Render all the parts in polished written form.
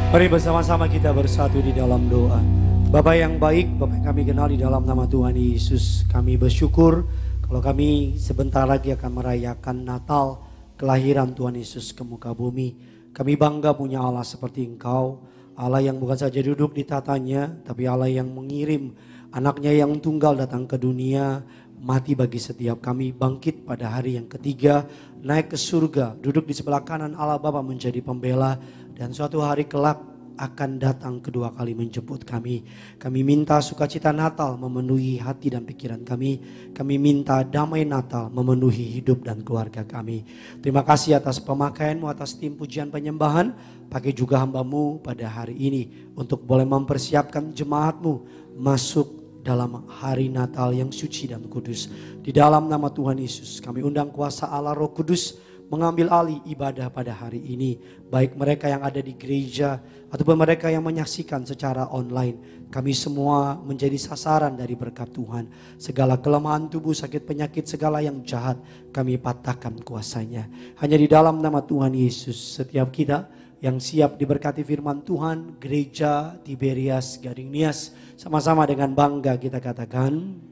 Mari bersama-sama kita bersatu di dalam doa. Bapa yang baik, Bapa yang kami kenal di dalam nama Tuhan Yesus, kami bersyukur kalau kami sebentar lagi akan merayakan Natal, kelahiran Tuhan Yesus ke muka bumi. Kami bangga punya Allah seperti Engkau, Allah yang bukan saja duduk di tatanya, tapi Allah yang mengirim anaknya yang tunggal datang ke dunia, mati bagi setiap kami, bangkit pada hari yang ketiga, naik ke surga, duduk di sebelah kanan Allah Bapa menjadi pembela, dan suatu hari kelak akan datang kedua kali menjemput kami. Kami minta sukacita Natal memenuhi hati dan pikiran kami. Kami minta damai Natal memenuhi hidup dan keluarga kami. Terima kasih atas pemakaian-Mu, atas tim pujian penyembahan. Pakai juga hamba-Mu pada hari ini untuk boleh mempersiapkan jemaat-Mu masuk dalam hari Natal yang suci dan kudus. Di dalam nama Tuhan Yesus kami undang kuasa Allah Roh Kudus mengambil alih ibadah pada hari ini. Baik mereka yang ada di gereja ataupun mereka yang menyaksikan secara online. Kami semua menjadi sasaran dari berkat Tuhan. Segala kelemahan tubuh, sakit penyakit, segala yang jahat kami patahkan kuasanya. Hanya di dalam nama Tuhan Yesus setiap kita yang siap diberkati firman Tuhan, gereja Tiberias Gading Nias, sama-sama dengan bangga kita katakan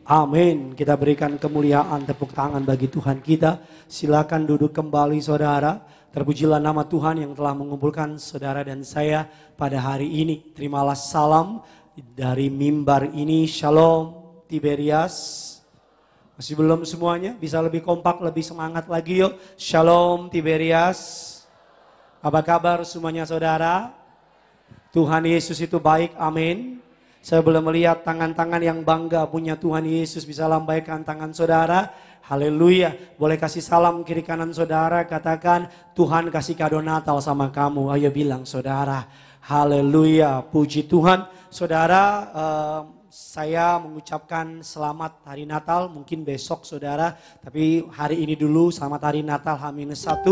amin. Kita berikan kemuliaan, tepuk tangan bagi Tuhan kita. Silakan duduk kembali saudara. Terpujilah nama Tuhan yang telah mengumpulkan saudara dan saya pada hari ini. Terimalah salam dari mimbar ini. Shalom Tiberias. Masih belum semuanya? Bisa lebih kompak, lebih semangat lagi yuk. Shalom Tiberias. Apa kabar semuanya saudara? Tuhan Yesus itu baik, amin. Saya belum melihat tangan-tangan yang bangga punya Tuhan Yesus, bisa lambaikan tangan saudara. Haleluya. Boleh kasih salam kiri kanan saudara, katakan Tuhan kasih kado Natal sama kamu. Ayo bilang saudara. Haleluya. Puji Tuhan. Saudara, saya mengucapkan selamat hari Natal, mungkin besok saudara, tapi hari ini dulu selamat hari Natal H-1.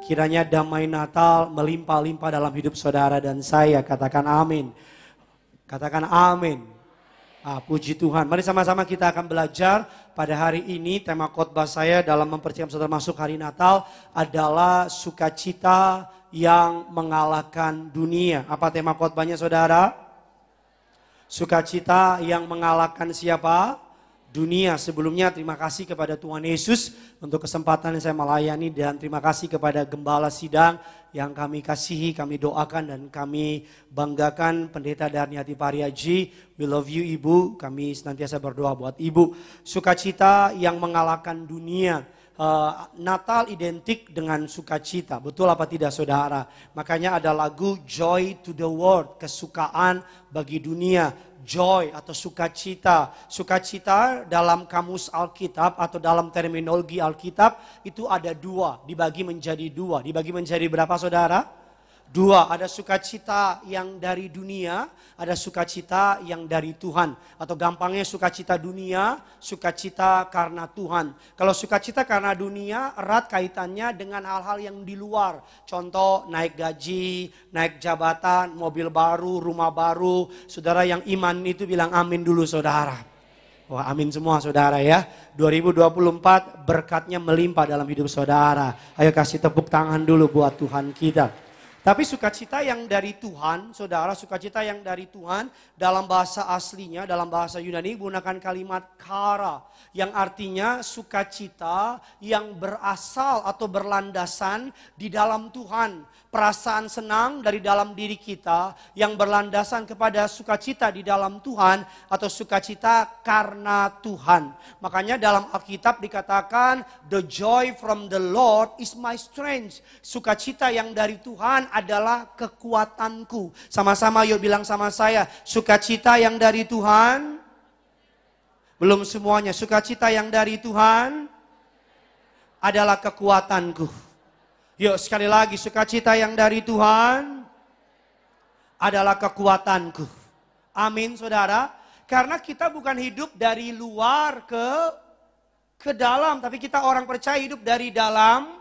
Kiranya damai Natal melimpah-limpah dalam hidup saudara dan saya. Katakan amin. Katakan amin. Puji Tuhan. Mari sama-sama kita akan belajar pada hari ini. Tema khotbah saya dalam mempersiapkan saudara masuk hari Natal adalah sukacita yang mengalahkan dunia. Apa tema khotbahnya saudara? Sukacita yang mengalahkan siapa? Dunia. Sebelumnya terima kasih kepada Tuhan Yesus untuk kesempatan yang saya melayani, dan terima kasih kepada Gembala Sidang yang kami kasihi, kami doakan dan kami banggakan, Pendeta Darniati Pariaji. We love you Ibu, kami senantiasa berdoa buat Ibu. Sukacita yang mengalahkan dunia. Natal identik dengan sukacita, betul apa tidak saudara? Makanya ada lagu Joy to the World, kesukaan bagi dunia. Joy atau sukacita. Sukacita dalam kamus Alkitab atau dalam terminologi Alkitab itu ada dua, dibagi menjadi dua. Dibagi menjadi berapa saudara? Dua, ada sukacita yang dari dunia, ada sukacita yang dari Tuhan. Atau gampangnya sukacita dunia, sukacita karena Tuhan. Kalau sukacita karena dunia erat kaitannya dengan hal-hal yang di luar. Contoh naik gaji, naik jabatan, mobil baru, rumah baru. Saudara yang iman itu bilang amin dulu saudara. Wah amin semua saudara ya. 2024 berkatnya melimpah dalam hidup saudara. Ayo kasih tepuk tangan dulu buat Tuhan kita. Tapi sukacita yang dari Tuhan, saudara, sukacita yang dari Tuhan dalam bahasa aslinya, dalam bahasa Yunani menggunakan kalimat kara, yang artinya sukacita yang berasal atau berlandasan di dalam Tuhan. Perasaan senang dari dalam diri kita yang berlandasan kepada sukacita di dalam Tuhan atau sukacita karena Tuhan. Makanya dalam Alkitab dikatakan the joy from the Lord is my strength. Sukacita yang dari Tuhan adalah kekuatanku. Sama-sama yuk bilang sama saya, sukacita yang dari Tuhan. Belum semuanya, sukacita yang dari Tuhan adalah kekuatanku. Yuk sekali lagi, sukacita yang dari Tuhan adalah kekuatanku. Amin saudara. Karena kita bukan hidup dari luar ke dalam, tapi kita orang percaya hidup dari dalam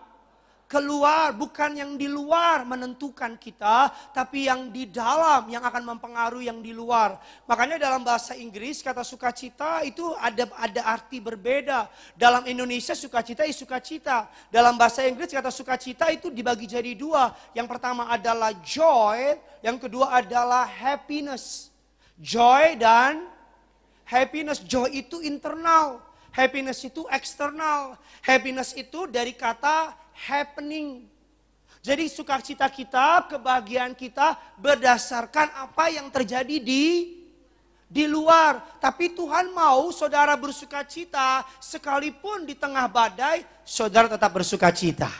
keluar, bukan yang di luar menentukan kita, tapi yang di dalam yang akan mempengaruhi yang di luar. Makanya dalam bahasa Inggris kata sukacita itu ada arti berbeda. Dalam Indonesia sukacita is sukacita. Dalam bahasa Inggris kata sukacita itu dibagi jadi dua. Yang pertama adalah joy, yang kedua adalah happiness. Joy dan happiness. Joy itu internal, happiness itu eksternal. Happiness itu dari kata happening. Jadi sukacita kita, kebahagiaan kita berdasarkan apa yang terjadi di luar. Tapi Tuhan mau saudara bersukacita sekalipun di tengah badai, saudara tetap bersukacita.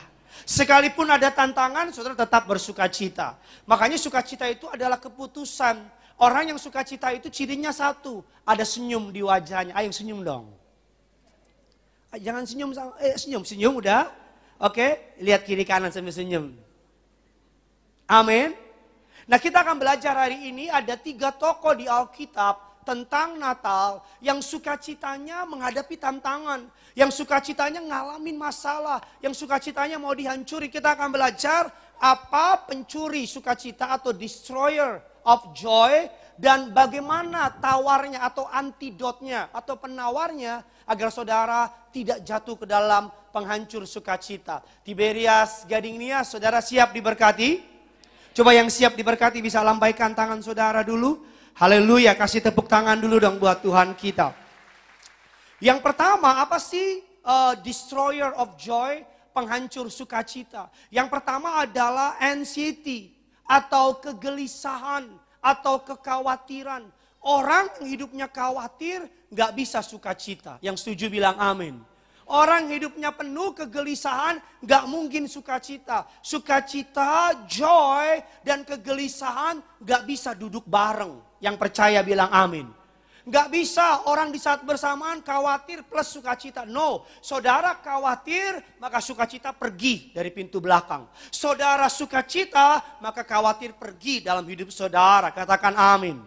Sekalipun ada tantangan, saudara tetap bersukacita. Makanya sukacita itu adalah keputusan. Orang yang sukacita itu cirinya satu, ada senyum di wajahnya. Ayo senyum dong. Jangan senyum, senyum udah. Oke, lihat kiri kanan sambil senyum. Amin. Nah, kita akan belajar hari ini ada 3 tokoh di Alkitab tentang Natal yang sukacitanya menghadapi tantangan, yang sukacitanya ngalamin masalah, yang sukacitanya mau dihancuri. Kita akan belajar apa pencuri sukacita atau destroyer of joy, dan bagaimana tawarnya atau antidotnya atau penawarnya agar saudara tidak jatuh ke dalam penghancur sukacita. Tiberias Gading Nias, saudara siap diberkati? Coba yang siap diberkati bisa lambaikan tangan saudara dulu. Haleluya, kasih tepuk tangan dulu dong buat Tuhan kita. Yang pertama, apa sih destroyer of joy, penghancur sukacita? Yang pertama adalah anxiety atau kegelisahan atau kekhawatiran. Orang yang hidupnya khawatir gak bisa sukacita. Yang setuju bilang amin. Orang hidupnya penuh kegelisahan gak mungkin sukacita. Sukacita, joy, dan kegelisahan gak bisa duduk bareng. Yang percaya bilang amin. Gak bisa orang di saat bersamaan khawatir plus sukacita. No, saudara khawatir maka sukacita pergi dari pintu belakang. Saudara sukacita maka khawatir pergi dalam hidup saudara. Katakan amin.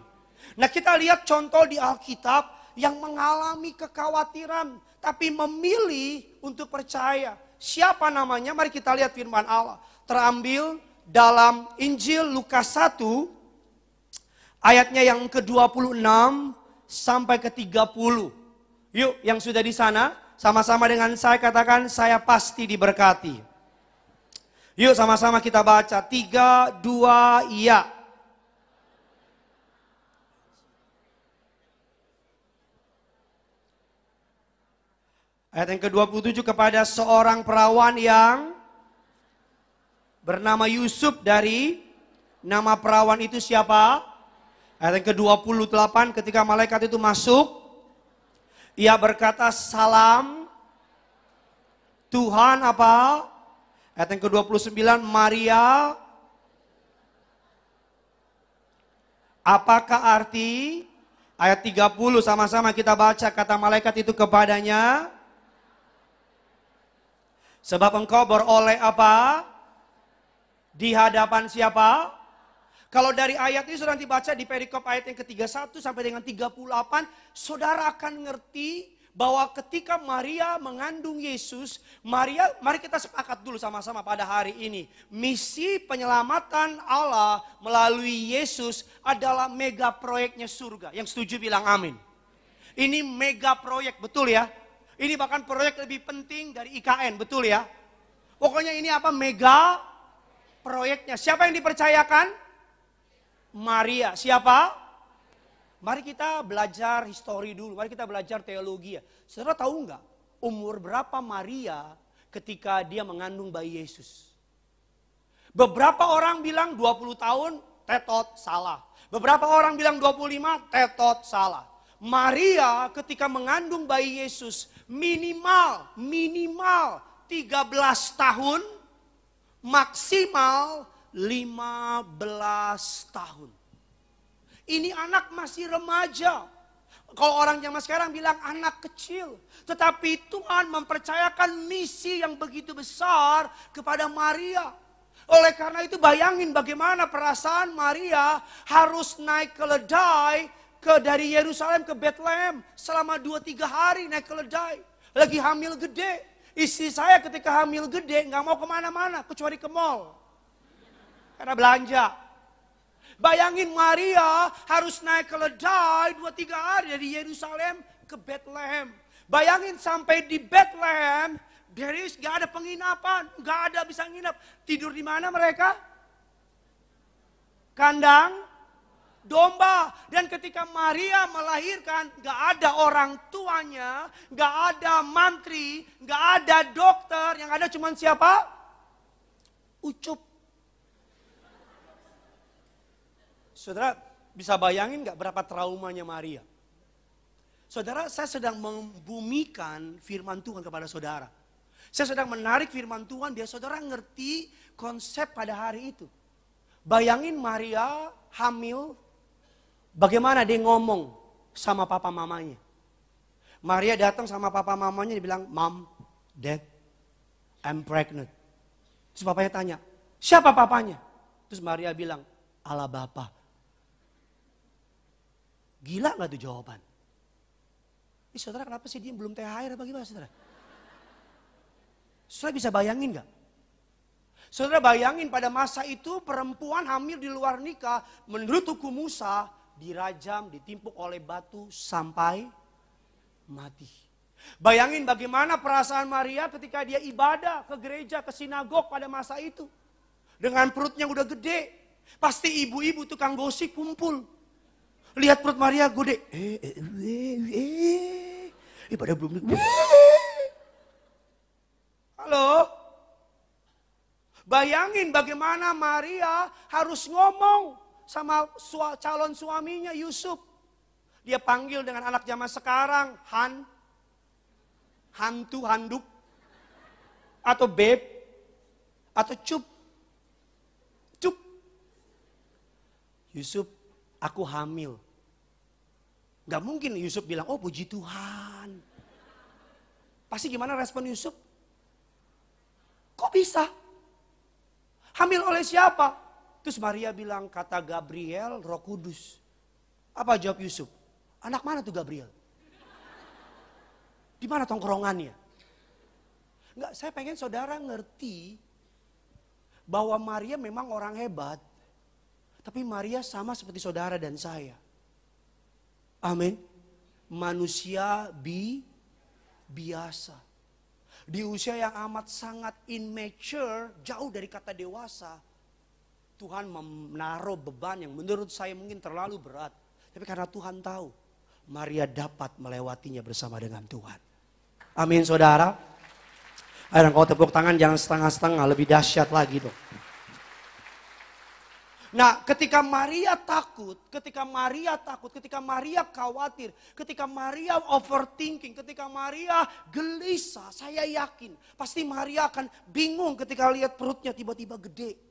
Nah, kita lihat contoh di Alkitab yang mengalami kekhawatiran tapi memilih untuk percaya. Siapa namanya? Mari kita lihat firman Allah. Terambil dalam Injil Lukas 1 ayatnya yang ke-26 sampai ke-30. Yuk, yang sudah di sana sama-sama dengan saya katakan, saya pasti diberkati. Yuk sama-sama kita baca. 3, 2, iya. Ayat yang ke-27, kepada seorang perawan yang bernama Yusuf, dari nama perawan itu siapa? Ayat yang ke-28, ketika malaikat itu masuk, ia berkata, salam Tuhan apa? Ayat yang ke-29, Maria, apakah arti? Ayat 30 sama-sama kita baca, kata malaikat itu kepadanya, sebab engkau beroleh apa? Di hadapan siapa? Kalau dari ayat ini sudah dibaca di perikop ayat yang ke-31 sampai dengan 38, saudara akan ngerti bahwa ketika Maria mengandung Yesus, mari kita sepakat dulu sama-sama pada hari ini. Misi penyelamatan Allah melalui Yesus adalah mega proyeknya surga. Yang setuju bilang amin. Ini mega proyek, betul ya? Ini bahkan proyek lebih penting dari IKN, betul ya? Pokoknya ini apa? Mega proyeknya. Siapa yang dipercayakan? Maria. Siapa? Mari kita belajar histori dulu. Mari kita belajar teologi ya. Saudara tahu nggak umur berapa Maria ketika dia mengandung bayi Yesus? Beberapa orang bilang 20 tahun, tetot, salah. Beberapa orang bilang 25, tetot, salah. Maria ketika mengandung bayi Yesus minimal 13 tahun, maksimal 15 tahun. Ini anak masih remaja. Kalau orang zaman sekarang bilang anak kecil. Tetapi Tuhan mempercayakan misi yang begitu besar kepada Maria. Oleh karena itu bayangin bagaimana perasaan Maria harus naik keledai dari Yerusalem ke Bethlehem selama 2-3 hari naik keledai. Lagi hamil gede. Istri saya ketika hamil gede nggak mau kemana-mana kecuali ke mall. Karena belanja. Bayangin Maria harus naik keledai 2-3 hari dari Yerusalem ke Bethlehem. Bayangin sampai di Bethlehem, gak ada penginapan, gak ada bisa nginap. Tidur di mana mereka? Kandang domba. Dan ketika Maria melahirkan, gak ada orang tuanya, gak ada mantri, gak ada dokter, yang ada cuma siapa? Ucup. Saudara bisa bayangin gak berapa traumanya Maria? Saudara, saya sedang membumikan firman Tuhan kepada saudara. Saya sedang menarik firman Tuhan biar saudara ngerti konsep pada hari itu. Bayangin Maria hamil, bagaimana dia ngomong sama papa mamanya. Maria datang sama papa mamanya, dia bilang, Mom, Dad, I'm pregnant. Terus papanya tanya, siapa papanya? Terus Maria bilang, Allah Bapa. Gila gak tuh jawaban? Ih saudara kenapa sih dia belum THR apa gimana saudara? Saudara bisa bayangin gak? Saudara bayangin pada masa itu perempuan hamil di luar nikah menurut hukum Musa dirajam, ditimpuk oleh batu sampai mati. Bayangin bagaimana perasaan Maria ketika dia ibadah ke gereja, ke sinagog pada masa itu. Dengan perutnya udah gede. Pasti ibu-ibu tukang gosip kumpul. Lihat perut Maria gede. Pada belum. Halo. Bayangin bagaimana Maria harus ngomong sama calon suaminya Yusuf. Dia panggil dengan anak zaman sekarang, hantu, handuk, atau beb, atau cup. Yusuf, aku hamil. Gak mungkin Yusuf bilang, oh puji Tuhan. Pasti gimana respon Yusuf? Kok bisa? Hamil oleh siapa? Terus Maria bilang, kata Gabriel, Roh Kudus. Apa jawab Yusuf? Anak mana tuh Gabriel? Di mana tongkrongannya? Enggak, saya pengen saudara ngerti bahwa Maria memang orang hebat. Tapi Maria sama seperti saudara dan saya. Amin. Manusia biasa. Di usia yang amat sangat immature, jauh dari kata dewasa. Tuhan menaruh beban yang menurut saya mungkin terlalu berat. Tapi karena Tuhan tahu, Maria dapat melewatinya bersama dengan Tuhan. Amin saudara. Ayo kau tepuk tangan jangan setengah-setengah, lebih dahsyat lagi dong. Nah ketika Maria takut, ketika Maria khawatir, ketika Maria overthinking, ketika Maria gelisah, saya yakin pasti Maria akan bingung ketika lihat perutnya tiba-tiba gede.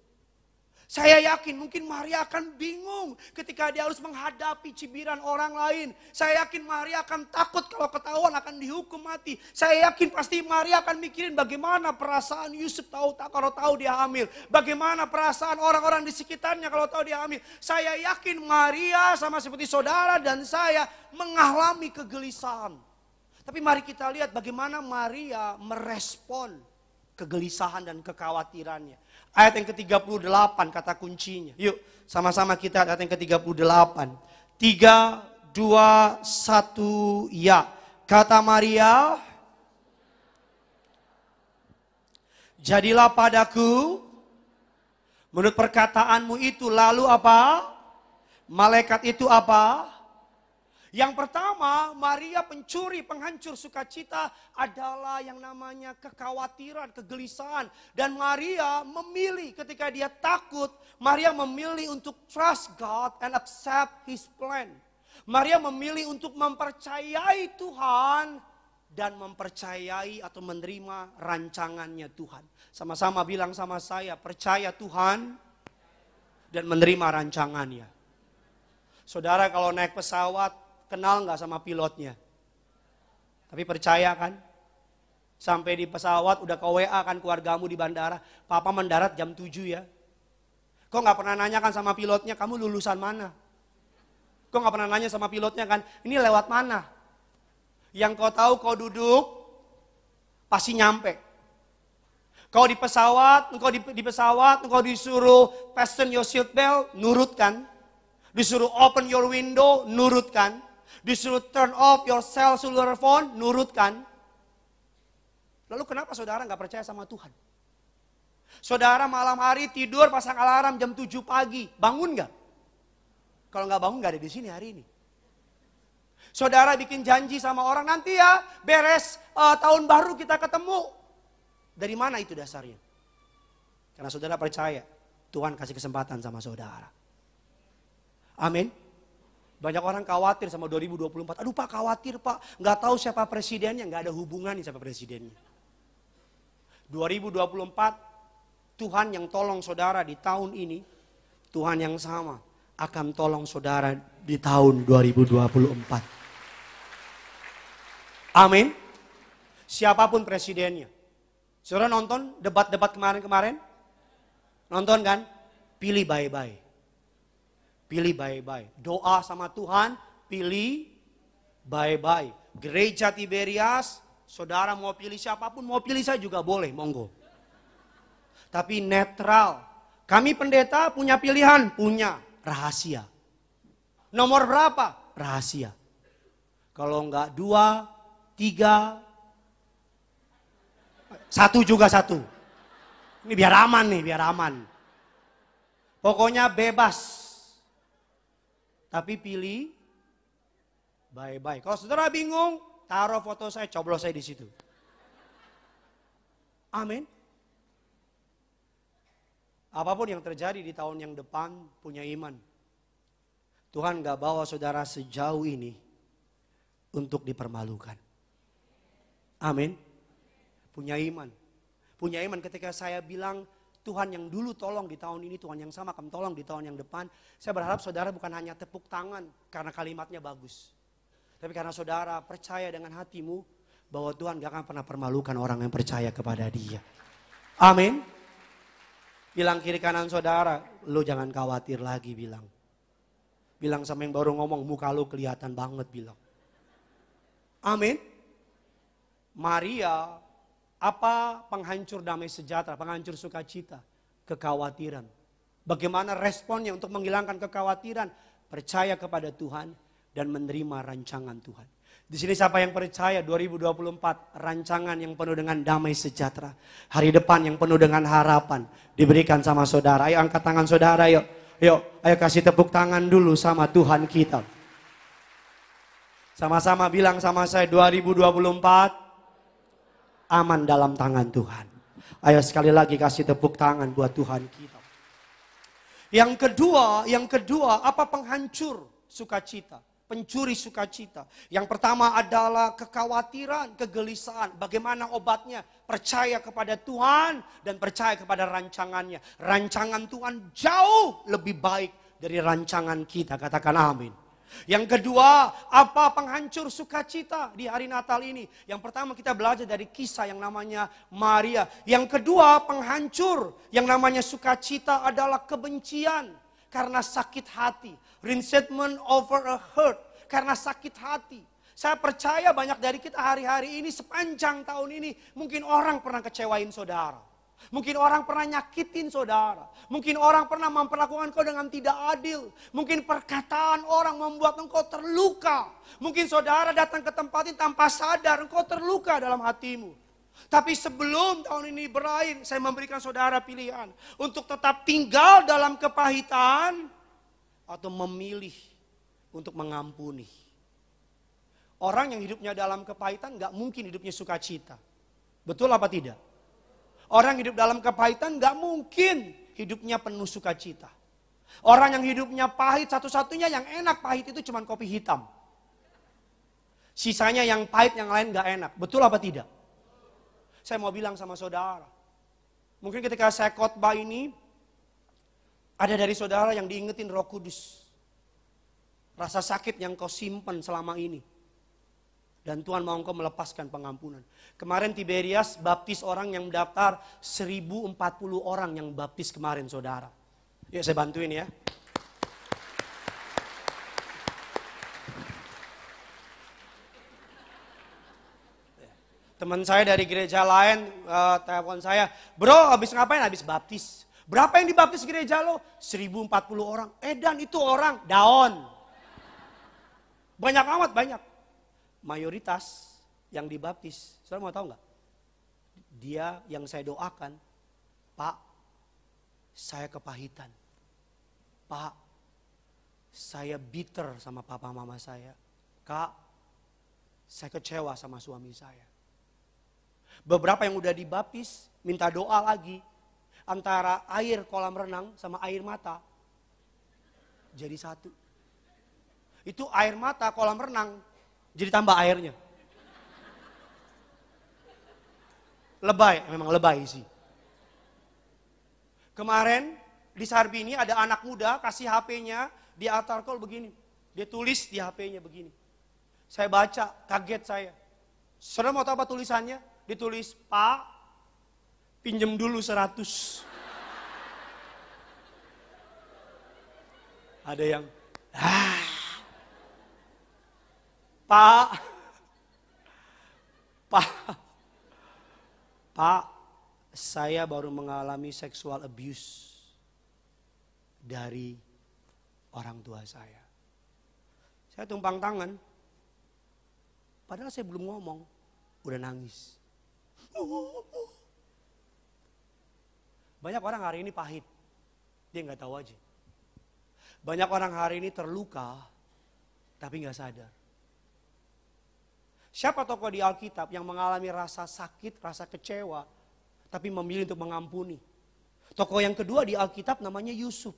Saya yakin mungkin Maria akan bingung ketika dia harus menghadapi cibiran orang lain. Saya yakin Maria akan takut kalau ketahuan akan dihukum mati. Saya yakin pasti Maria akan mikirin bagaimana perasaan Yusuf kalau tahu dia hamil. Bagaimana perasaan orang-orang di sekitarnya kalau tahu dia hamil. Saya yakin Maria sama seperti saudara dan saya mengalami kegelisahan. Tapi mari kita lihat bagaimana Maria merespon kegelisahan dan kekhawatirannya. Ayat yang ke-38 kata kuncinya. Yuk sama-sama kita ayat yang ke-38. 3, 2, 1 ya. Kata Maria, jadilah padaku menurut perkataanmu itu. Lalu apa? Malaikat itu apa? Yang pertama, Maria pencuri, penghancur sukacita adalah yang namanya kekhawatiran, kegelisahan. Dan Maria memilih ketika dia takut, Maria memilih untuk trust God and accept His plan. Maria memilih untuk mempercayai Tuhan dan mempercayai atau menerima rancangannya Tuhan. Sama-sama bilang sama saya, percaya Tuhan dan menerima rancangannya. Saudara kalau naik pesawat, kenal nggak sama pilotnya? Tapi percaya kan? Sampai di pesawat udah ke WA kan keluargamu di bandara. Papa mendarat jam 7 ya. Kok nggak pernah nanya kan sama pilotnya, kamu lulusan mana? Kok nggak pernah nanya sama pilotnya kan, ini lewat mana? Yang kau tahu kau duduk pasti nyampe. Kau di pesawat, engkau disuruh fasten your seat belt, nurut kan? Disuruh open your window, nurut kan? Disuruh turn off your cell cellular phone, nurut kan? Lalu kenapa saudara nggak percaya sama Tuhan? Saudara malam hari tidur pasang alarm jam 7 pagi, bangun nggak? Kalau nggak bangun nggak ada di sini hari ini. Saudara bikin janji sama orang, nanti ya beres tahun baru kita ketemu. Dari mana itu dasarnya? Karena saudara percaya Tuhan kasih kesempatan sama saudara. Amin. Banyak orang khawatir sama 2024. Aduh Pak, khawatir Pak, nggak tahu siapa presidennya, nggak ada hubungannya siapa presidennya. 2024 Tuhan yang tolong saudara di tahun ini, Tuhan yang sama akan tolong saudara di tahun 2024. Amin. Siapapun presidennya. Saudara nonton debat-debat kemarin-kemarin? Nonton kan? Pilih baik-baik. Pilih baik-baik. Doa sama Tuhan, pilih baik-baik. Gereja Tiberias, saudara mau pilih siapapun, mau pilih saya juga boleh, monggo. Tapi netral. Kami pendeta punya pilihan, punya rahasia. Nomor berapa? Rahasia. Kalau enggak 2, 3, 1 juga 1. Ini biar aman nih, biar aman. Pokoknya bebas. Tapi pilih baik-baik. Kalau saudara bingung, taruh foto saya, coblos saya di situ. Amin. Apapun yang terjadi di tahun yang depan, punya iman. Tuhan gak bawa saudara sejauh ini untuk dipermalukan. Amin. Punya iman. Punya iman ketika saya bilang, Tuhan yang dulu tolong di tahun ini, Tuhan yang sama akan tolong di tahun yang depan. Saya berharap saudara bukan hanya tepuk tangan karena kalimatnya bagus. Tapi karena saudara percaya dengan hatimu bahwa Tuhan gak akan pernah permalukan orang yang percaya kepada Dia. Amin. Bilang kiri kanan saudara, lo jangan khawatir lagi bilang. Bilang sama yang baru ngomong, muka lo kelihatan banget bilang. Amin. Maria, apa penghancur damai sejahtera, penghancur sukacita? Kekhawatiran. Bagaimana responnya untuk menghilangkan kekhawatiran? Percaya kepada Tuhan dan menerima rancangan Tuhan. Di sini siapa yang percaya 2024 rancangan yang penuh dengan damai sejahtera. Hari depan yang penuh dengan harapan diberikan sama saudara. Ayo angkat tangan saudara yuk. Yuk, ayo kasih tepuk tangan dulu sama Tuhan kita. Sama-sama bilang sama saya 2024 aman dalam tangan Tuhan. Ayo sekali lagi kasih tepuk tangan buat Tuhan kita. Yang kedua, apa penghancur sukacita? Pencuri sukacita. Yang pertama adalah kekhawatiran, kegelisahan. Bagaimana obatnya? Percaya kepada Tuhan dan percaya kepada rancangannya. Rancangan Tuhan jauh lebih baik dari rancangan kita. Katakan amin. Yang kedua, apa penghancur sukacita di hari Natal ini? Yang pertama kita belajar dari kisah yang namanya Maria. Yang kedua, penghancur yang namanya sukacita adalah kebencian karena sakit hati. Resentment over a hurt, karena sakit hati. Saya percaya banyak dari kita hari-hari ini sepanjang tahun ini mungkin orang pernah kecewain saudara. Mungkin orang pernah nyakitin saudara. Mungkin orang pernah memperlakukan kau dengan tidak adil. Mungkin perkataan orang membuat engkau terluka. Mungkin saudara datang ke tempat ini tanpa sadar engkau terluka dalam hatimu. Tapi sebelum tahun ini berakhir, saya memberikan saudara pilihan untuk tetap tinggal dalam kepahitan atau memilih untuk mengampuni. Orang yang hidupnya dalam kepahitan gak mungkin hidupnya sukacita. Betul apa tidak? Orang hidup dalam kepahitan gak mungkin hidupnya penuh sukacita. Orang yang hidupnya pahit, satu-satunya yang enak pahit itu cuma kopi hitam. Sisanya yang pahit, yang lain gak enak. Betul apa tidak? Saya mau bilang sama saudara. Mungkin ketika saya khotbah ini, ada dari saudara yang diingetin Roh Kudus. Rasa sakit yang kau simpan selama ini. Dan Tuhan mau engkau melepaskan pengampunan. Kemarin Tiberias baptis orang yang mendaftar 1040 orang yang baptis kemarin saudara. Yuk saya bantuin ya. Teman saya dari gereja lain telepon saya, bro habis ngapain? Habis baptis. Berapa yang dibaptis gereja lo? 1040 orang. Dan itu orang, daun. Banyak amat, banyak. Mayoritas yang dibaptis, saudara mau tahu nggak? Dia yang saya doakan, Pak, saya kepahitan. Pak, saya bitter sama papa mama saya. Kak, saya kecewa sama suami saya. Beberapa yang udah dibaptis, minta doa lagi. Antara air kolam renang sama air mata. Jadi satu. Itu air mata kolam renang, jadi tambah airnya. Lebay, memang lebay sih. Kemarin di Sarbini ada anak muda kasih HP-nya di altar call begini. Dia tulis di HP-nya begini. Saya baca, kaget saya. Saudara mau tahu apa tulisannya? Ditulis, Pak, pinjem dulu 100. Ada yang, Pak, saya baru mengalami sexual abuse dari orang tua saya. Saya tumpang tangan, padahal saya belum ngomong, udah nangis. Banyak orang hari ini pahit, dia nggak tahu aja. Banyak orang hari ini terluka, tapi nggak sadar. Siapa tokoh di Alkitab yang mengalami rasa sakit, rasa kecewa, tapi memilih untuk mengampuni? Tokoh yang kedua di Alkitab namanya Yusuf.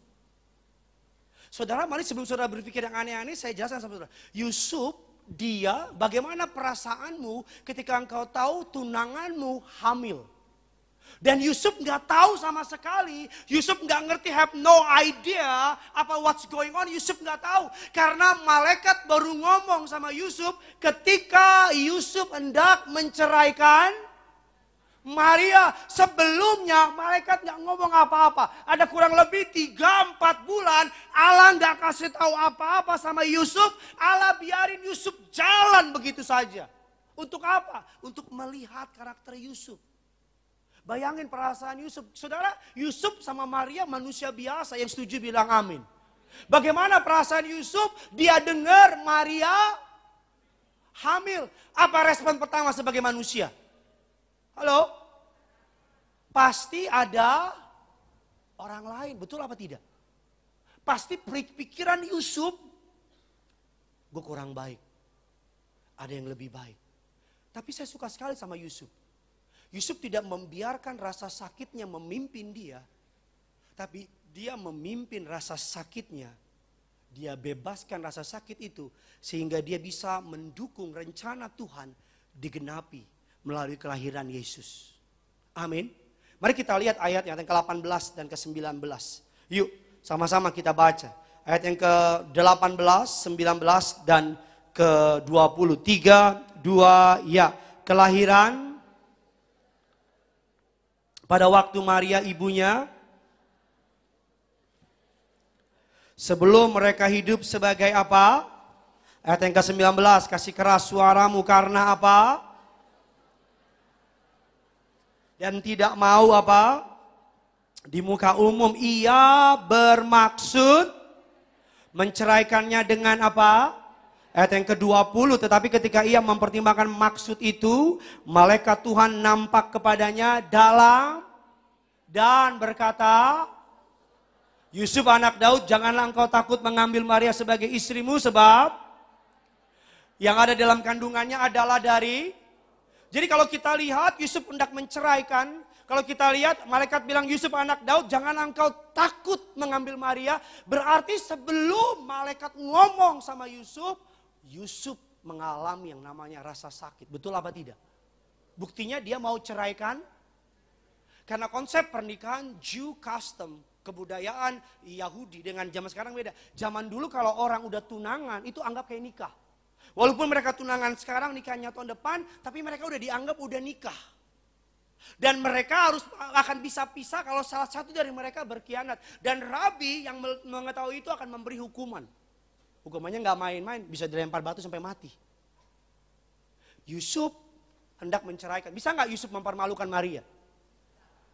Saudara, mari sebelum saudara berpikir yang aneh-aneh, saya jelaskan sama saudara. Yusuf, dia bagaimana perasaanmu ketika engkau tahu tunanganmu hamil. Dan Yusuf nggak tahu sama sekali. Yusuf nggak ngerti, have no idea apa what's going on. Yusuf nggak tahu karena malaikat baru ngomong sama Yusuf ketika Yusuf hendak menceraikan Maria. Sebelumnya malaikat nggak ngomong apa-apa. Ada kurang lebih 3-4 bulan Allah nggak kasih tahu apa-apa sama Yusuf. Allah biarin Yusuf jalan begitu saja. Untuk apa? Untuk melihat karakter Yusuf. Bayangin perasaan Yusuf. Saudara, Yusuf sama Maria manusia biasa, yang setuju bilang amin. Bagaimana perasaan Yusuf? Dia dengar Maria hamil. Apa respon pertama sebagai manusia? Halo? Pasti ada orang lain, betul apa tidak? Pasti pikiran Yusuf, gue kurang baik. Ada yang lebih baik. Tapi saya suka sekali sama Yusuf. Yusuf tidak membiarkan rasa sakitnya memimpin dia. Tapi dia memimpin rasa sakitnya. Dia bebaskan rasa sakit itu. Sehingga dia bisa mendukung rencana Tuhan digenapi melalui kelahiran Yesus. Amin. Mari kita lihat ayat yang ke-18 dan ke-19. Yuk sama-sama kita baca. Ayat yang ke-18, 19 dan ke-20. 3, 2, ya. Kelahiran pada waktu Maria ibunya, sebelum mereka hidup sebagai apa? Ayat yang ke-19, kasih keras suaramu karena apa? Dan tidak mau apa? Di muka umum ia bermaksud menceraikannya dengan apa? Ayat yang ke-20, tetapi ketika ia mempertimbangkan maksud itu, malaikat Tuhan nampak kepadanya dalam dan berkata, Yusuf anak Daud, janganlah engkau takut mengambil Maria sebagai istrimu, sebab yang ada dalam kandungannya adalah dari. Jadi kalau kita lihat Yusuf hendak menceraikan, kalau kita lihat malaikat bilang Yusuf anak Daud, janganlah engkau takut mengambil Maria. Berarti sebelum malaikat ngomong sama Yusuf, Yusuf mengalami yang namanya rasa sakit. Betul apa tidak? Buktinya dia mau ceraikan. Karena konsep pernikahan Jew custom, kebudayaan Yahudi dengan zaman sekarang beda. Zaman dulu kalau orang udah tunangan itu anggap kayak nikah. Walaupun mereka tunangan sekarang, nikahnya tahun depan, tapi mereka udah dianggap udah nikah. Dan mereka akan bisa pisah kalau salah satu dari mereka berkhianat. Dan rabi yang mengetahui itu akan memberi hukuman. Hukumannya nggak main-main, bisa dilempar batu sampai mati. Yusuf hendak menceraikan. Bisa nggak Yusuf mempermalukan Maria?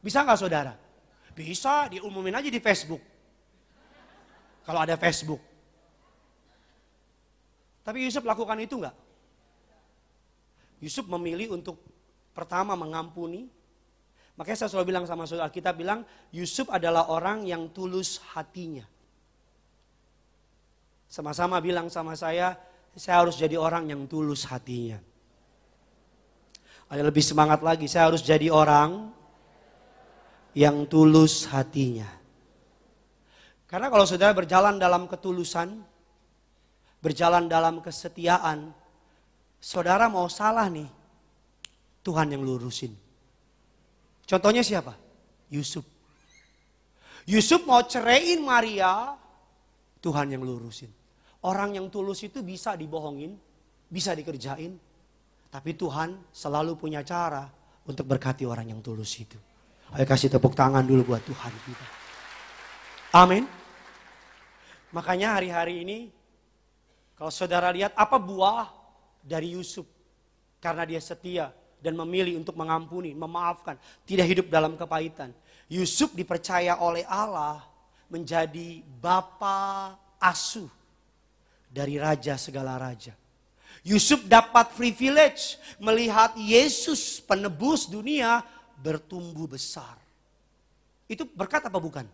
Bisa nggak saudara? Bisa, diumumin aja di Facebook. Kalau ada Facebook. Tapi Yusuf lakukan itu nggak? Yusuf memilih untuk pertama mengampuni. Makanya saya selalu bilang sama saudara, kita bilang Yusuf adalah orang yang tulus hatinya. Sama-sama bilang sama saya harus jadi orang yang tulus hatinya. Ada lebih semangat lagi, saya harus jadi orang yang tulus hatinya. Karena kalau saudara berjalan dalam ketulusan, berjalan dalam kesetiaan, saudara mau salah nih, Tuhan yang lurusin. Contohnya siapa? Yusuf. Yusuf mau ceraiin Maria, Tuhan yang lurusin. Orang yang tulus itu bisa dibohongin, bisa dikerjain. Tapi Tuhan selalu punya cara untuk berkati orang yang tulus itu. Ayo kasih tepuk tangan dulu buat Tuhan kita. Amin. Makanya hari-hari ini, kalau saudara lihat apa buah dari Yusuf. Karena dia setia dan memilih untuk mengampuni, memaafkan. Tidak hidup dalam kepahitan. Yusuf dipercaya oleh Allah menjadi bapa asuh dari raja segala raja. Yusuf dapat privilege melihat Yesus penebus dunia bertumbuh besar. Itu berkat apa bukan?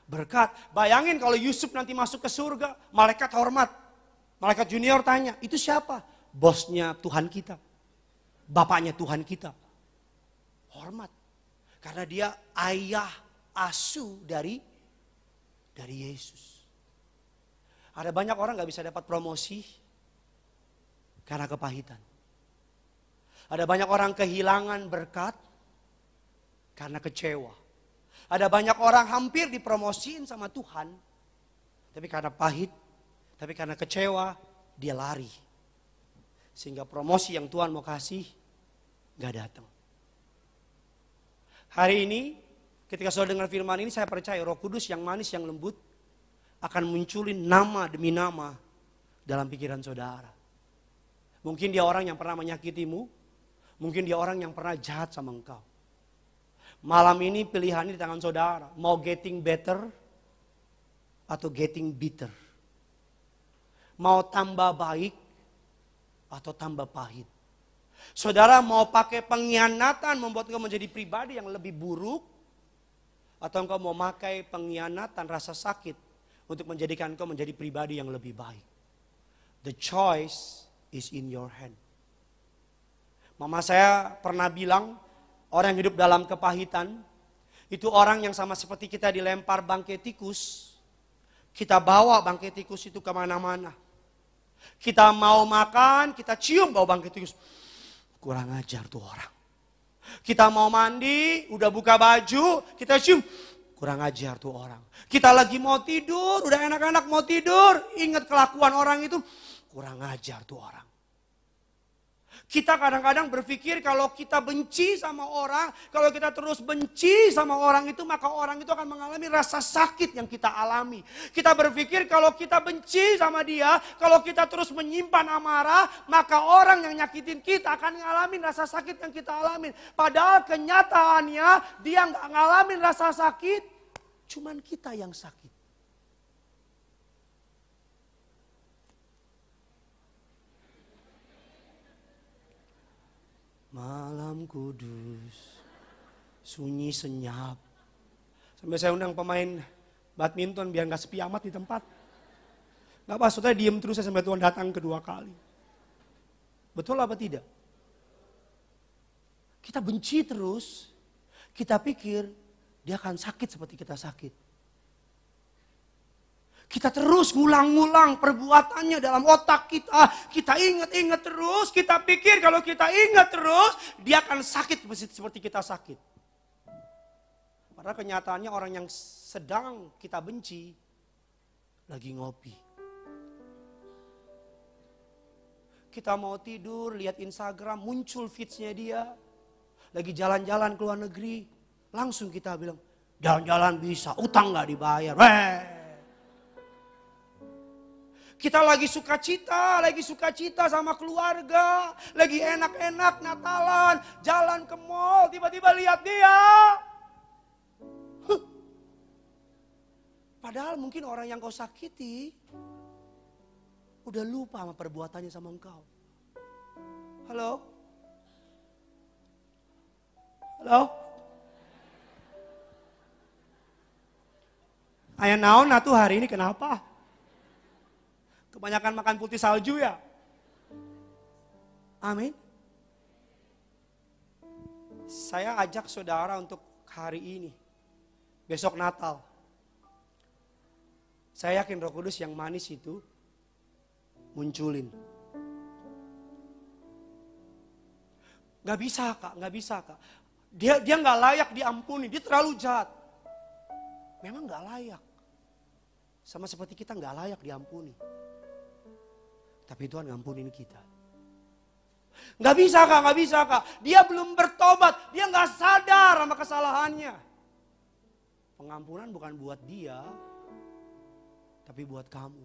Berkat. Bayangin kalau Yusuf nanti masuk ke surga, malaikat hormat. Malaikat junior tanya, itu siapa? Bosnya Tuhan kita. Bapaknya Tuhan kita. Hormat. Karena dia ayah asuh dari Yesus. Ada banyak orang gak bisa dapat promosi karena kepahitan. Ada banyak orang kehilangan berkat karena kecewa. Ada banyak orang hampir dipromosiin sama Tuhan. Tapi karena pahit, tapi karena kecewa, dia lari. Sehingga promosi yang Tuhan mau kasih gak datang. Hari ini ketika saudara dengar firman ini, saya percaya Roh Kudus yang manis, yang lembut akan munculin nama demi nama dalam pikiran saudara. Mungkin dia orang yang pernah menyakitimu, mungkin dia orang yang pernah jahat sama engkau. Malam ini pilihannya di tangan saudara, mau getting better atau getting bitter. Mau tambah baik atau tambah pahit. Saudara mau pakai pengkhianatan membuat engkau menjadi pribadi yang lebih buruk, atau engkau mau pakai pengkhianatan rasa sakit untuk menjadikan engkau menjadi pribadi yang lebih baik. The choice is in your hand. Mama saya pernah bilang, orang yang hidup dalam kepahitan itu orang yang sama seperti kita dilempar bangkai tikus. Kita bawa bangkai tikus itu kemana-mana. Kita mau makan, kita cium bau bangkai tikus. Kurang ajar tuh orang. Kita mau mandi, udah buka baju, kita cium. Kurang ajar tuh orang. Kita lagi mau tidur, udah enak-enak mau tidur, ingat kelakuan orang itu. Kurang ajar tuh orang. Kita kadang-kadang berpikir kalau kita benci sama orang, kalau kita terus benci sama orang itu, maka orang itu akan mengalami rasa sakit yang kita alami. Kita berpikir kalau kita benci sama dia, kalau kita terus menyimpan amarah, maka orang yang nyakitin kita akan ngalamin rasa sakit yang kita alamin. Padahal kenyataannya dia nggak ngalamin rasa sakit, cuman kita yang sakit. Malam kudus, sunyi senyap. Sampai saya undang pemain badminton biar gak sepi amat di tempat. Gak apa, saudara diem terus sampai Tuhan datang kedua kali. Betul apa tidak? Kita benci terus, kita pikir dia akan sakit seperti kita sakit. Kita terus ngulang-ngulang perbuatannya dalam otak kita. Kita ingat-ingat terus, kita pikir kalau kita ingat terus, dia akan sakit seperti kita sakit. Padahal kenyataannya orang yang sedang kita benci, lagi ngopi. Kita mau tidur, lihat Instagram, muncul feeds-nya dia. Lagi jalan-jalan ke luar negeri, langsung kita bilang, jalan-jalan bisa, utang gak dibayar. Kita lagi sukacita sama keluarga, lagi enak-enak Natalan, jalan ke mall, tiba-tiba lihat dia. Padahal mungkin orang yang kau sakiti udah lupa sama perbuatannya sama engkau. Halo? Halo? Ayah naon atuh hari ini kenapa? Kebanyakan makan putih salju ya? Amin. Saya ajak saudara untuk hari ini, besok Natal. Saya yakin Roh Kudus yang manis itu munculin. Gak bisa kak. Dia gak layak diampuni, dia terlalu jahat. Memang gak layak. Sama seperti kita gak layak diampuni. Tapi Tuhan ngampunin kita. Gak bisa kak. Dia belum bertobat, dia gak sadar sama kesalahannya. Pengampunan bukan buat dia, tapi buat kamu.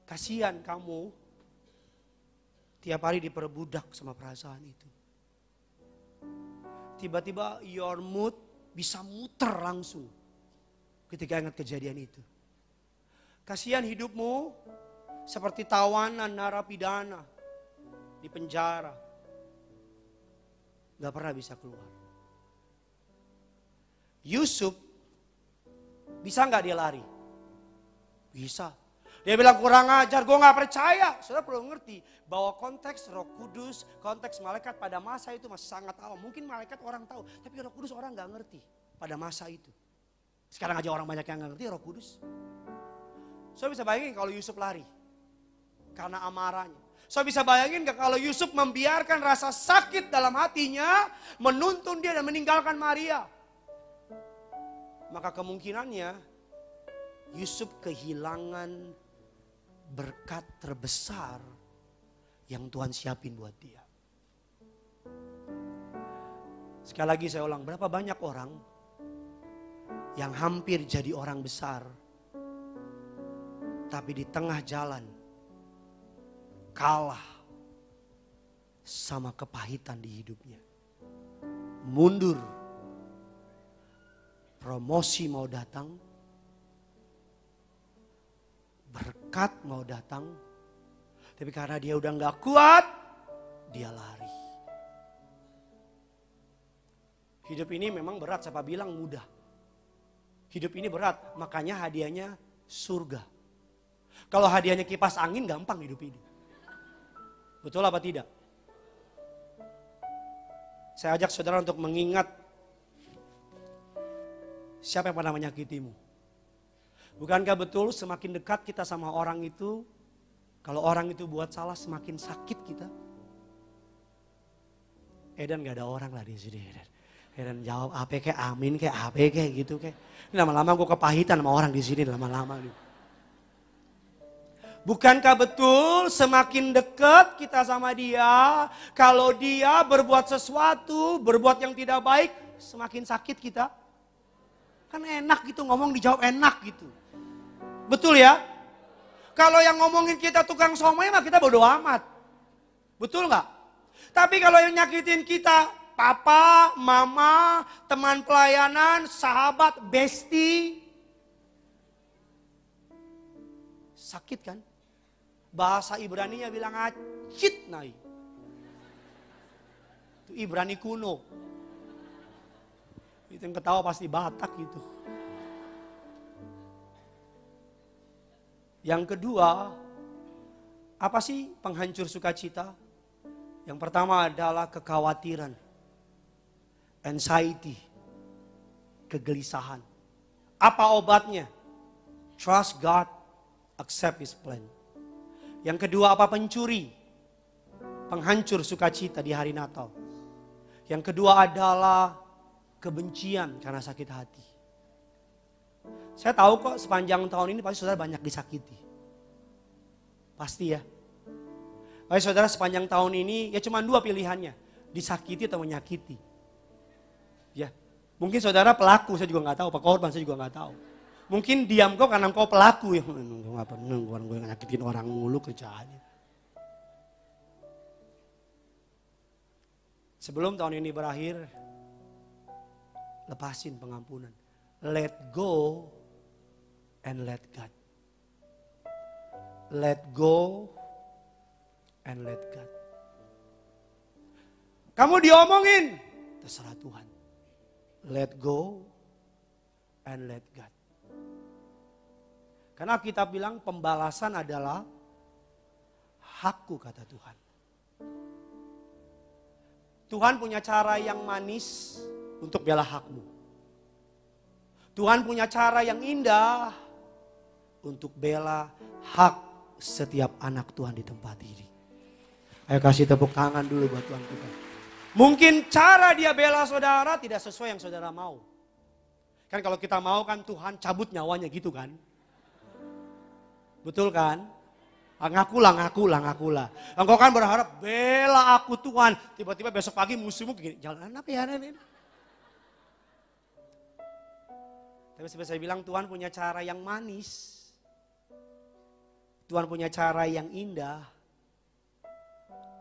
Kasihan kamu tiap hari diperbudak sama perasaan itu. Tiba-tiba your mood bisa muter langsung ketika ingat kejadian itu. Kasihan hidupmu seperti tawanan narapidana di penjara. Gak pernah bisa keluar. Yusuf, bisa gak dia lari? Bisa. Dia bilang kurang ajar, gue gak percaya. Saudara perlu ngerti bahwa konteks Roh Kudus, konteks malaikat pada masa itu masih sangat awam. Mungkin malaikat orang tahu, tapi Roh Kudus orang gak ngerti pada masa itu. Sekarang aja orang banyak yang gak ngerti Roh Kudus. Saudara bisa bayangin kalau Yusuf lari karena amarahnya. Saudara bisa bayangin gak kalau Yusuf membiarkan rasa sakit dalam hatinya menuntun dia dan meninggalkan Maria. Maka kemungkinannya Yusuf kehilangan berkat terbesar yang Tuhan siapin buat dia. Sekali lagi saya ulang, berapa banyak orang yang hampir jadi orang besar, tapi di tengah jalan kalah sama kepahitan di hidupnya. Mundur, promosi mau datang, berkat mau datang, tapi karena dia udah gak kuat, dia lari. Hidup ini memang berat, siapa bilang mudah. Hidup ini berat, makanya hadiahnya surga. Kalau hadiahnya kipas angin gampang hidup ini. Betul apa tidak? Saya ajak saudara untuk mengingat siapa yang pernah menyakitimu. Bukankah betul semakin dekat kita sama orang itu, kalau orang itu buat salah semakin sakit kita? Edan gak ada orang lah di sini. Edan jawab apa kayak amin kayak apa kayak gitu kayak. Lama-lama gue kepahitan sama orang di sini lama-lama gitu. Bukankah betul semakin dekat kita sama dia, kalau dia berbuat sesuatu, berbuat yang tidak baik, semakin sakit kita? Kan enak gitu ngomong dijawab enak gitu. Betul ya? Kalau yang ngomongin kita tukang somai mah kita bodo amat. Betul gak? Tapi kalau yang nyakitin kita, papa, mama, teman pelayanan, sahabat, bestie, sakit kan? Bahasa Ibrani-nya bilang acit nai. Itu Ibrani kuno. Itu yang ketawa pasti Batak gitu. Yang kedua, apa sih penghancur sukacita? Yang pertama adalah kekhawatiran, anxiety, kegelisahan. Apa obatnya? Trust God, accept His plan. Yang kedua apa pencuri? Penghancur sukacita di hari Natal. Yang kedua adalah kebencian karena sakit hati. Saya tahu kok sepanjang tahun ini pasti saudara banyak disakiti. Pasti ya. Baik saudara sepanjang tahun ini ya cuma dua pilihannya. Disakiti atau menyakiti. Ya. Mungkin saudara pelaku saya juga gak tahu, korban saya juga gak tahu. Mungkin diam kau karena kau pelaku. Gue gak pernah, gue nyakitin orang mulu kerjaannya. Sebelum tahun ini berakhir, lepasin pengampunan. Let go and let God. Let go and let God. Kamu diomongin, terserah Tuhan. Let go and let God. Karena kita bilang pembalasan adalah hakku, kata Tuhan. Tuhan punya cara yang manis untuk bela hakmu. Tuhan punya cara yang indah untuk bela hak setiap anak Tuhan di tempat ini. Ayo kasih tepuk tangan dulu buat Tuhan kita. Mungkin cara dia bela saudara tidak sesuai yang saudara mau. Kan kalau kita mau kan Tuhan cabut nyawanya gitu kan. Betul kan? Ngakulah. Engkau kan berharap bela aku Tuhan. Tiba-tiba besok pagi musuhmu gini. Jalan apa ya ini? Tapi seperti saya bilang Tuhan punya cara yang manis. Tuhan punya cara yang indah.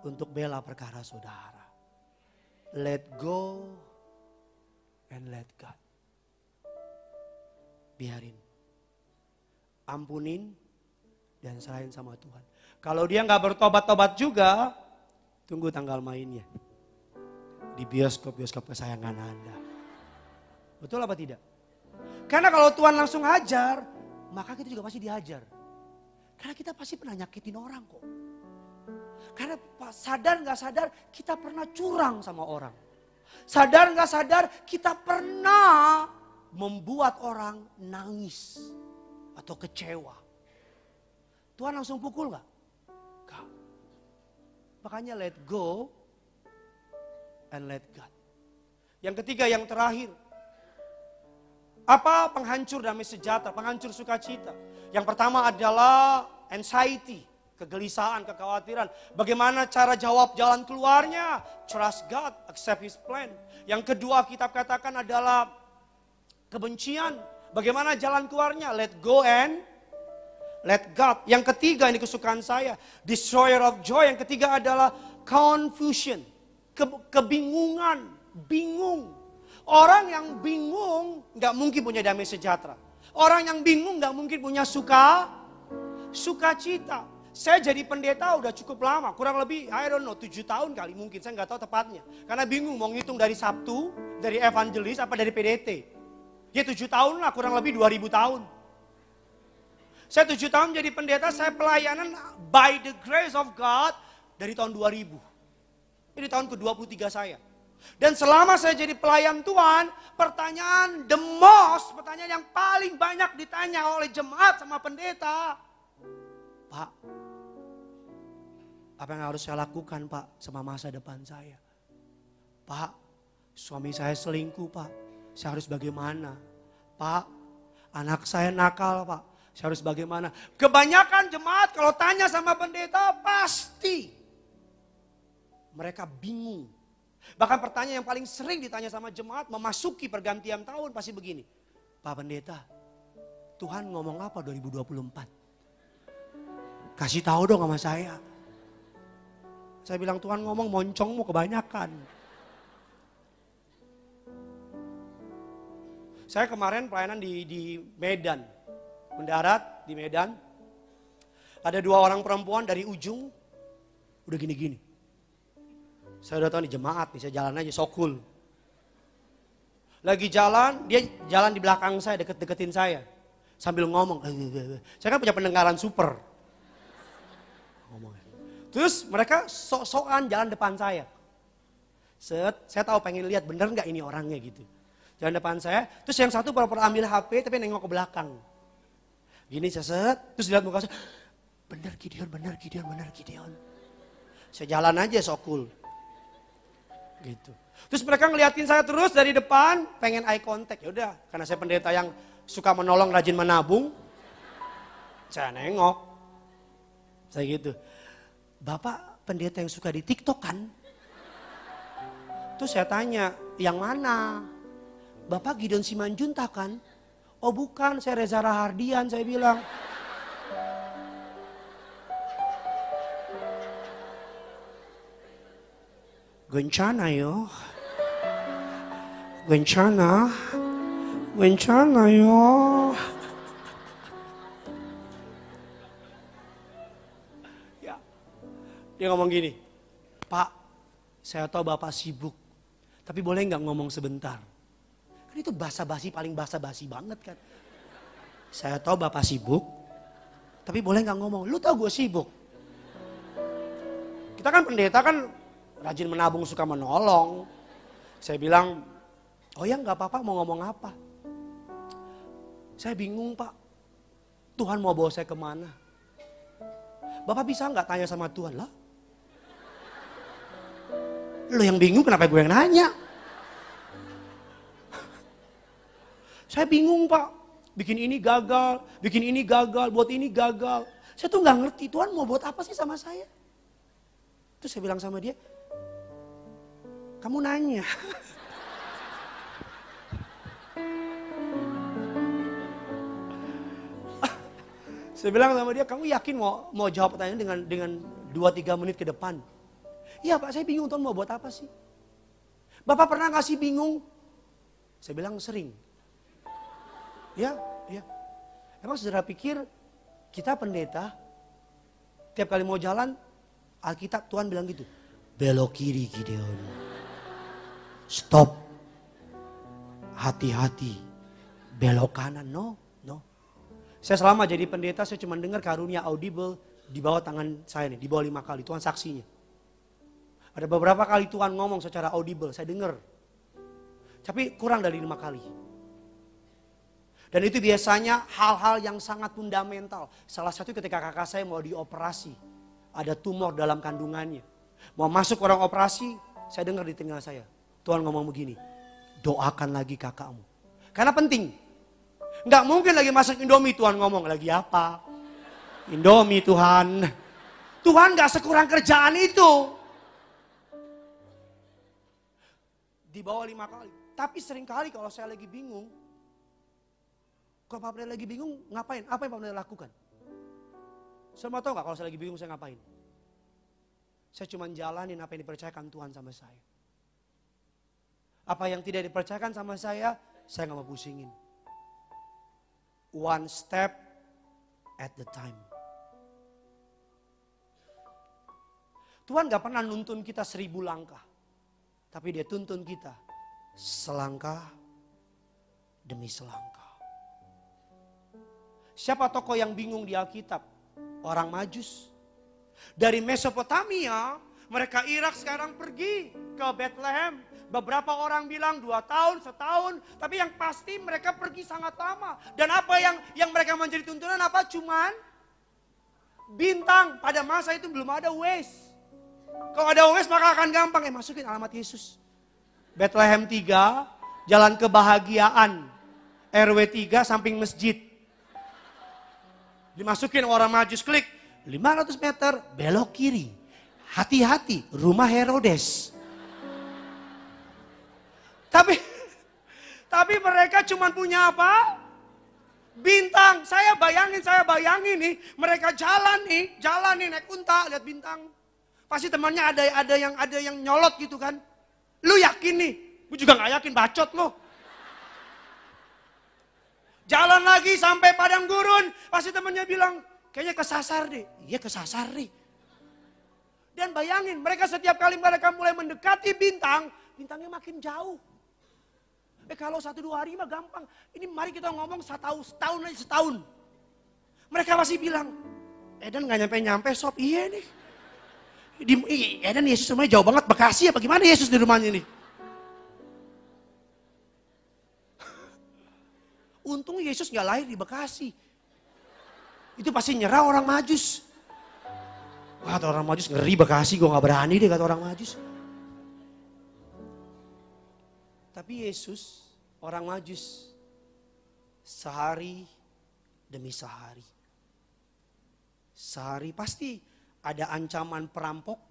Untuk bela perkara saudara. Let go and let God. Biarin. Ampunin. Dan serahin sama Tuhan. Kalau dia gak bertobat-tobat juga, tunggu tanggal mainnya. Di bioskop-bioskop kesayangan Anda. Betul apa tidak? Karena kalau Tuhan langsung hajar, maka kita juga pasti dihajar. Karena kita pasti pernah nyakitin orang kok. Karena sadar gak sadar, kita pernah curang sama orang. Sadar gak sadar, kita pernah membuat orang nangis atau kecewa. Tuhan langsung pukul gak? Gak. Makanya let go and let God. Yang ketiga, yang terakhir. Apa penghancur damai sejahtera, penghancur sukacita? Yang pertama adalah anxiety, kegelisahan, kekhawatiran. Bagaimana cara jawab jalan keluarnya? Trust God, accept His plan. Yang kedua kitab katakan adalah kebencian. Bagaimana jalan keluarnya? Let go and let God. Yang ketiga, ini kesukaan saya, destroyer of joy. Yang ketiga adalah confusion, kebingungan, bingung. Orang yang bingung gak mungkin punya damai sejahtera. Orang yang bingung gak mungkin punya sukacita. Saya jadi pendeta udah cukup lama, kurang lebih, I don't know, 7 tahun kali mungkin, saya gak tahu tepatnya. Karena bingung mau ngitung dari Sabtu, dari evangelis, apa dari PDT. Dia 7 tahun lah, kurang lebih 2000 tahun. Saya 7 tahun jadi pendeta, saya pelayanan by the grace of God dari tahun 2000. Ini tahun ke-23 saya. Dan selama saya jadi pelayan Tuhan, pertanyaan yang paling banyak ditanya oleh jemaat sama pendeta. Pak, apa yang harus saya lakukan Pak sama masa depan saya? Pak, suami saya selingkuh Pak, saya harus bagaimana? Pak, anak saya nakal Pak. Saya harus bagaimana? Kebanyakan jemaat kalau tanya sama pendeta pasti mereka bingung. Bahkan pertanyaan yang paling sering ditanya sama jemaat memasuki pergantian tahun pasti begini. Pak Pendeta, Tuhan ngomong apa 2024? Kasih tahu dong sama saya. Saya bilang Tuhan ngomong moncongmu kebanyakan. Saya kemarin pelayanan di Medan. Mendarat di Medan. Ada 2 orang perempuan dari ujung. Udah gini-gini. Saya udah tahu nih jemaat nih, saya jalan aja so cool. Lagi jalan, dia jalan di belakang saya, deket-deketin saya. Sambil ngomong. Saya kan punya pendengaran super. Ngomongnya. Terus mereka sok-sokan jalan depan saya. Saya tahu pengen lihat bener gak ini orangnya gitu. Jalan depan saya, terus yang satu pura-pura ambil HP tapi nengok ke belakang. Gini saya terus lihat muka saya, bener Gideon. Saya jalan aja so cool. Gitu. Terus mereka ngeliatin saya terus dari depan, pengen eye contact. Ya udah, karena saya pendeta yang suka menolong, rajin menabung, saya nengok. Saya gitu. Bapak pendeta yang suka di TikTok kan? Terus saya tanya, yang mana? Bapak Gideon Simanjuntak kan? Oh bukan, saya Reza Rahardian, saya bilang. Gencana yo. Gencana. Gencana yo. Ya. Dia ngomong gini, Pak, saya tahu Bapak sibuk, tapi boleh nggak ngomong sebentar? Kan itu basa-basi, paling basa-basi banget kan. Saya tahu Bapak sibuk, tapi boleh nggak ngomong? Lu tahu gue sibuk. Kita kan pendeta kan rajin menabung, suka menolong. Saya bilang, oh ya nggak apa-apa, mau ngomong apa? Saya bingung Pak, Tuhan mau bawa saya kemana? Bapak bisa nggak tanya sama Tuhan? Lah, lu yang bingung kenapa gue yang nanya? Saya bingung Pak, bikin ini gagal, buat ini gagal. Saya tuh nggak ngerti Tuhan mau buat apa sih sama saya. Terus saya bilang sama dia, kamu nanya. Saya bilang sama dia, kamu yakin mau jawab pertanyaan dengan 2-3 menit ke depan? Iya Pak, saya bingung Tuhan mau buat apa sih? Bapak pernah gak sih bingung? Saya bilang sering. Ya. Emang saudara pikir kita pendeta, tiap kali mau jalan, Alkitab Tuhan bilang gitu, belok kiri Gideon. Stop. Hati-hati. Belok kanan, no. Saya selama jadi pendeta, saya cuma dengar karunia audible di bawah tangan saya nih, di bawah 5 kali, Tuhan saksinya. Ada beberapa kali Tuhan ngomong secara audible, saya dengar. Tapi kurang dari 5 kali. Dan itu biasanya hal-hal yang sangat fundamental. Salah satu ketika kakak saya mau dioperasi, ada tumor dalam kandungannya. Mau masuk orang operasi, saya dengar di telinga saya, Tuhan ngomong begini, doakan lagi kakakmu. Karena penting. Nggak mungkin lagi masak Indomie Tuhan ngomong, lagi apa? Indomie Tuhan. Tuhan nggak sekurang kerjaan itu. Di bawah 5 kali. Tapi sering kali kalau saya lagi bingung, kalau Pak Pendeta lagi bingung ngapain? Apa yang Pak Pendeta lakukan? Saya mau tahu nggak kalau saya lagi bingung saya ngapain? Saya cuma jalanin apa yang dipercayakan Tuhan sama saya. Apa yang tidak dipercayakan sama saya nggak mau pusingin. One step at the time. Tuhan gak pernah nuntun kita 1000 langkah. Tapi dia tuntun kita selangkah demi selangkah. Siapa tokoh yang bingung di Alkitab? Orang Majus. Dari Mesopotamia, mereka Irak sekarang pergi ke Bethlehem. Beberapa orang bilang 2 tahun, setahun. Tapi yang pasti mereka pergi sangat lama. Dan apa yang mereka menjadi tuntunan apa? Cuman bintang. Pada masa itu belum ada Waze. Kalau ada Waze maka akan gampang. Masukin alamat Yesus. Bethlehem 3, Jalan Kebahagiaan. RW 3 samping masjid. Dimasukin orang Majus, klik. 500 meter belok kiri. Hati-hati, rumah Herodes. Tapi mereka cuma punya apa? Bintang. Saya bayangin nih, mereka jalan nih naik unta, lihat bintang. Pasti temannya ada yang nyolot gitu kan. Lu yakin nih? Gue juga nggak yakin, bacot lo. Jalan lagi sampai padang gurun, pasti temannya bilang, kayaknya kesasar deh. Iya kesasar nih. Dan bayangin, mereka setiap kali mereka mulai mendekati bintang, bintangnya makin jauh. Kalau 1-2 hari mah gampang. Ini mari kita ngomong setahun aja setahun. Mereka masih bilang, Eden gak nyampe-nyampe sob. Iya nih. Eden Yesus rumahnya jauh banget, Bekasi apa gimana Yesus di rumahnya nih. Untung Yesus gak lahir di Bekasi. Itu pasti nyerah orang Majus. Kata orang Majus ngeri Bekasi, gue gak berani deh kata orang Majus. Tapi Yesus, orang Majus, sehari demi sehari. Sehari pasti ada ancaman perampok,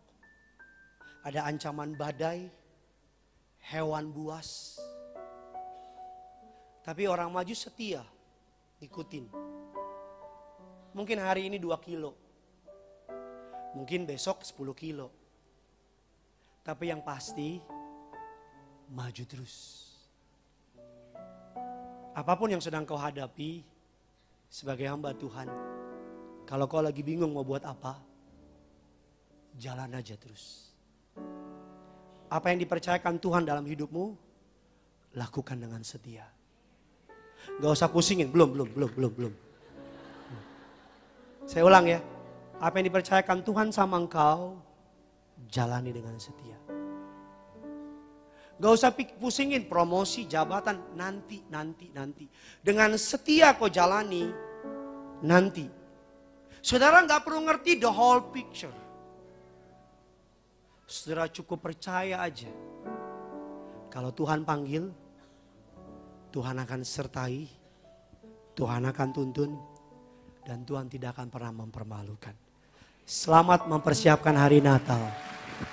ada ancaman badai, hewan buas. Tapi orang Majus setia ikutin. Mungkin hari ini 2 kilo. Mungkin besok 10 kilo. Tapi yang pasti maju terus. Apapun yang sedang kau hadapi sebagai hamba Tuhan, kalau kau lagi bingung mau buat apa, jalan aja terus. Apa yang dipercayakan Tuhan dalam hidupmu, lakukan dengan setia. Gak usah pusingin, belum. Saya ulang ya, apa yang dipercayakan Tuhan sama engkau, jalani dengan setia. Gak usah pusingin promosi, jabatan, nanti. Dengan setia kau jalani, nanti. Saudara gak perlu ngerti the whole picture. Saudara cukup percaya aja. Kalau Tuhan panggil, Tuhan akan sertai, Tuhan akan tuntun, dan Tuhan tidak akan pernah mempermalukan. Selamat mempersiapkan hari Natal.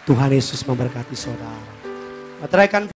Tuhan Yesus memberkati saudara. Bateraikan